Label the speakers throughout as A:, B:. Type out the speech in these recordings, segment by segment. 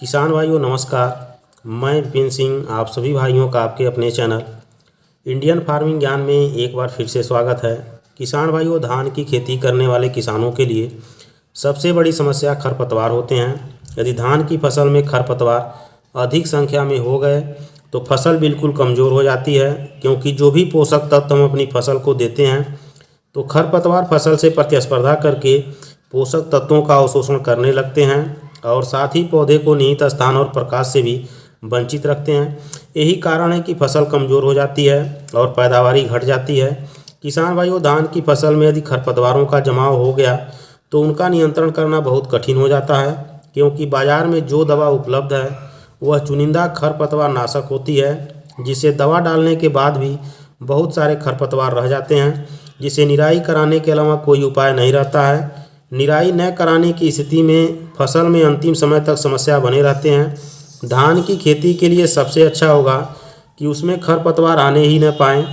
A: किसान भाइयों नमस्कार। मैं विपिन सिंह आप सभी भाइयों का आपके अपने चैनल इंडियन फार्मिंग ज्ञान में एक बार फिर से स्वागत है। किसान भाइयों, धान की खेती करने वाले किसानों के लिए सबसे बड़ी समस्या खरपतवार होते हैं। यदि धान की फसल में खरपतवार अधिक संख्या में हो गए तो फसल बिल्कुल कमज़ोर हो जाती है, क्योंकि जो भी पोषक तत्व हम अपनी फसल को देते हैं तो खरपतवार फसल से प्रतिस्पर्धा करके पोषक तत्वों का अवशोषण करने लगते हैं और साथ ही पौधे को निहित स्थान और प्रकाश से भी वंचित रखते हैं। यही कारण है कि फसल कमज़ोर हो जाती है और पैदावारी घट जाती है। किसान भाइयों, धान की फसल में यदि खरपतवारों का जमाव हो गया तो उनका नियंत्रण करना बहुत कठिन हो जाता है, क्योंकि बाज़ार में जो दवा उपलब्ध है वह चुनिंदा खरपतवार नाशक होती है, जिसे दवा डालने के बाद भी बहुत सारे खरपतवार रह जाते हैं, जिसे निराई कराने के अलावा कोई उपाय नहीं रहता है। निराई न कराने की स्थिति में फसल में अंतिम समय तक समस्या बने रहते हैं। धान की खेती के लिए सबसे अच्छा होगा कि उसमें खरपतवार आने ही न पाएँ।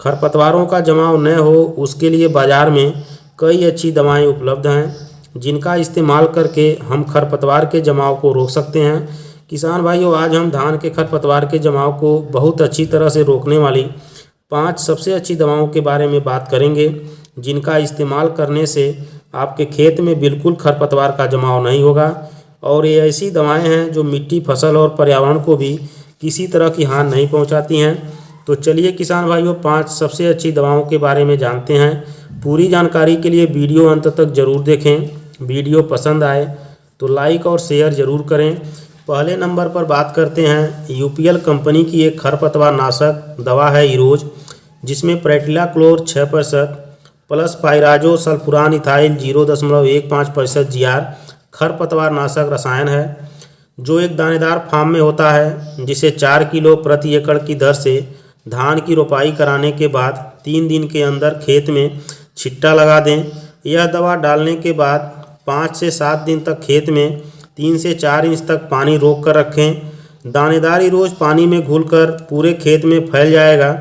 A: खरपतवारों का जमाव न हो उसके लिए बाज़ार में कई अच्छी दवाएं उपलब्ध हैं, जिनका इस्तेमाल करके हम खरपतवार के जमाव को रोक सकते हैं। किसान भाइयों, आज हम धान के खरपतवार के जमाव को बहुत अच्छी तरह से रोकने वाली 5 सबसे अच्छी दवाओं के बारे में बात करेंगे, जिनका इस्तेमाल करने से आपके खेत में बिल्कुल खरपतवार का जमाव नहीं होगा। और ये ऐसी दवाएं हैं जो मिट्टी, फसल और पर्यावरण को भी किसी तरह की हानि नहीं पहुंचाती हैं। तो चलिए किसान भाइयों, 5 सबसे अच्छी दवाओं के बारे में जानते हैं। पूरी जानकारी के लिए वीडियो अंत तक ज़रूर देखें। वीडियो पसंद आए तो लाइक और शेयर ज़रूर करें। पहले नंबर पर बात करते हैं यूपीएल कंपनी की एक खरपतवार नाशक दवा है इरोज, जिसमें प्रेटिलाक्लोर 6% प्लस पाइराजो सल्फुरान इथाइल 0.15% जीआर खरपतवार नाशक रसायन है, जो एक दानेदार फार्म में होता है, जिसे 4 किलो प्रति एकड़ की दर से धान की रोपाई कराने के बाद 3 दिन के अंदर खेत में छिट्टा लगा दें। यह दवा डालने के बाद 5 से 7 दिन तक खेत में 3 से 4 इंच तक पानी रोक कर रखें। दानेदार इरोज पानी में घुलकर पूरे खेत में फैल जाएगा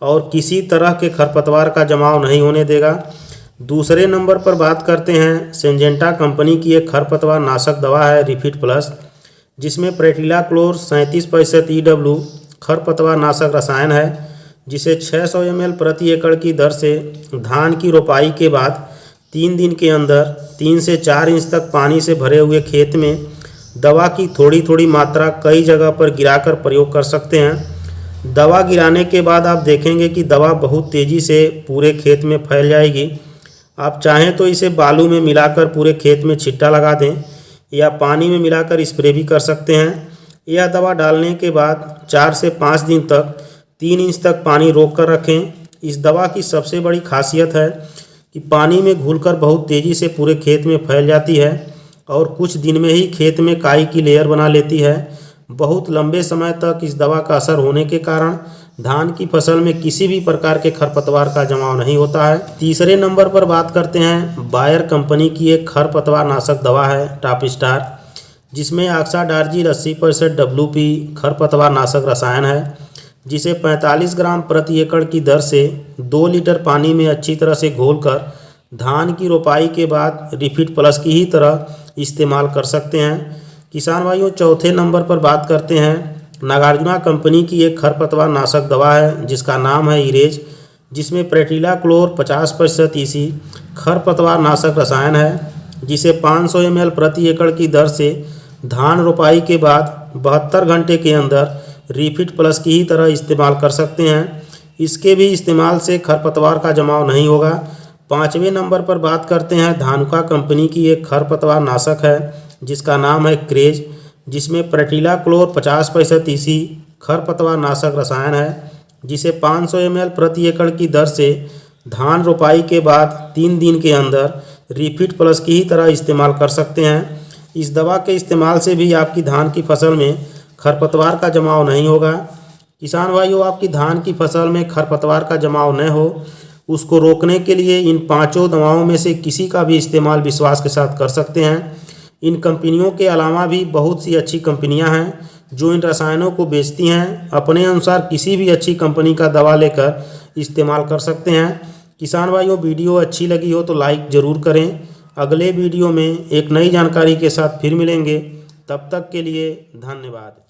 A: और किसी तरह के खरपतवार का जमाव नहीं होने देगा। दूसरे नंबर पर बात करते हैं सिंजेंटा कंपनी की एक खरपतवार नाशक दवा है रिफिट प्लस, जिसमें प्रेटिलाक्लोर 37% EW खरपतवार नाशक रसायन है, जिसे 600 ml प्रति एकड़ की दर से धान की रोपाई के बाद 3 दिन के अंदर 3 से 4 इंच तक पानी से भरे हुए खेत में दवा की थोड़ी थोड़ी मात्रा कई जगह पर गिराकर प्रयोग कर सकते हैं। दवा गिराने के बाद आप देखेंगे कि दवा बहुत तेज़ी से पूरे खेत में फैल जाएगी। आप चाहें तो इसे बालू में मिलाकर पूरे खेत में छिट्टा लगा दें या पानी में मिलाकर स्प्रे भी कर सकते हैं। यह दवा डालने के बाद 4 से 5 दिन तक 3 इंच तक पानी रोक कर रखें। इस दवा की सबसे बड़ी खासियत है कि पानी में घुलकर बहुत तेज़ी से पूरे खेत में फैल जाती है और कुछ दिन में ही खेत में काई की लेयर बना लेती है। बहुत लंबे समय तक इस दवा का असर होने के कारण धान की फसल में किसी भी प्रकार के खरपतवार का जमाव नहीं होता है। तीसरे नंबर पर बात करते हैं बायर कंपनी की एक खरपतवार नाशक दवा है टॉप स्टार, जिसमें ऑक्साडार्जिल 80% WP खरपतवार नाशक रसायन है, जिसे 45 ग्राम प्रति एकड़ की दर से 2 लीटर पानी में अच्छी तरह से घोलकर धान की रोपाई के बाद रिफिट प्लस की ही तरह इस्तेमाल कर सकते हैं। किसान भाइयों, चौथे नंबर पर बात करते हैं नागार्जुना कंपनी की एक खरपतवार नाशक दवा है, जिसका नाम है इरेज, जिसमें प्रेटिलाक्लोर 50% EC खरपतवार नाशक रसायन है, जिसे 500 ml प्रति एकड़ की दर से धान रोपाई के बाद 72 घंटे के अंदर रिफिट प्लस की ही तरह इस्तेमाल कर सकते हैं। इसके भी इस्तेमाल से खरपतवार का जमाव नहीं होगा। 5वें नंबर पर बात करते हैं धानुका कंपनी की एक खरपतवार नाशक है, जिसका नाम है क्रेज, जिसमें प्रेटिलाक्लोर 50% EC खरपतवार नाशक रसायन है, जिसे 500 ml प्रति एकड़ की दर से धान रोपाई के बाद 3 दिन के अंदर रिफिट प्लस की ही तरह इस्तेमाल कर सकते हैं। इस दवा के इस्तेमाल से भी आपकी धान की फसल में खरपतवार का जमाव नहीं होगा। किसान भाइयों, आपकी धान की फसल में खरपतवार का जमाव न हो उसको रोकने के लिए इन 5 दवाओं में से किसी का भी इस्तेमाल विश्वास के साथ कर सकते हैं। इन कंपनियों के अलावा भी बहुत सी अच्छी कंपनियां हैं जो इन रसायनों को बेचती हैं। अपने अनुसार किसी भी अच्छी कंपनी का दवा लेकर इस्तेमाल कर सकते हैं। किसान भाइयों, वीडियो अच्छी लगी हो तो लाइक ज़रूर करें। अगले वीडियो में एक नई जानकारी के साथ फिर मिलेंगे। तब तक के लिए धन्यवाद।